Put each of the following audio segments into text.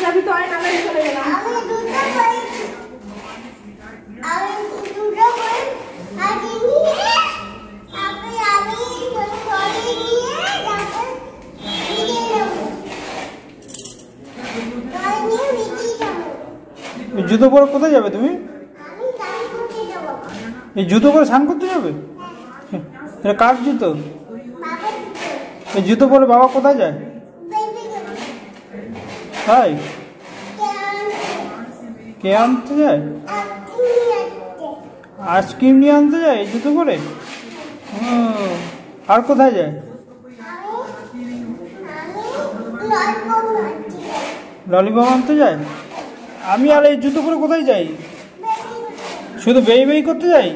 যাবি তো আয়, নালে চলে গেলাম। জুতো পরে কোথায় যাবে তুমি? এই জুতো পরে স্নান করতে যাবে? এটা কার জুতো? এই জুতো পরে বাবা কোথায় যায়? তাই? কে আনতে যায়? আইসক্রিম নিয়ে আনতে যায় এই জুতো পরে? আর কোথায় যায়? ললিপপ আনতে যায়। আমি আর এই জুতো পরে কোথায় যাই? শুধু বেই বেই করতে যাই।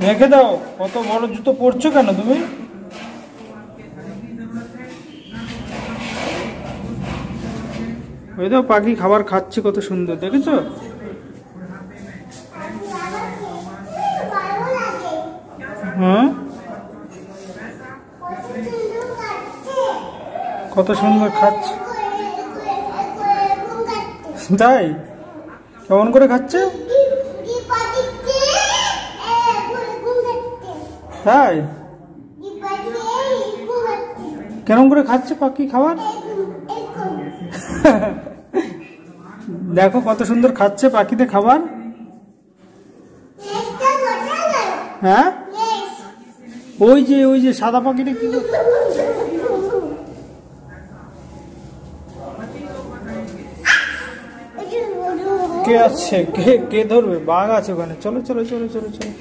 রেখে দাও। কত বড় জুতো পরছো কেন তুমি? ওই তো পাখি খাবার খাচ্ছে, কত সুন্দর দেখেছো? হ্যাঁ, কত সুন্দর খাচ্ছে। তাই? কেমন করে খাচ্ছে? তাই? কেমন করে খাচ্ছে পাখি খাবার? দেখো কত সুন্দর খাচ্ছে পাখিতে খাবার। হ্যাঁ, ওই যে সাদা পাখিটা কি কে আছে? কে ধরবে? বাঘ আছে ওখানে। চলো চলো চলো চলো চলো।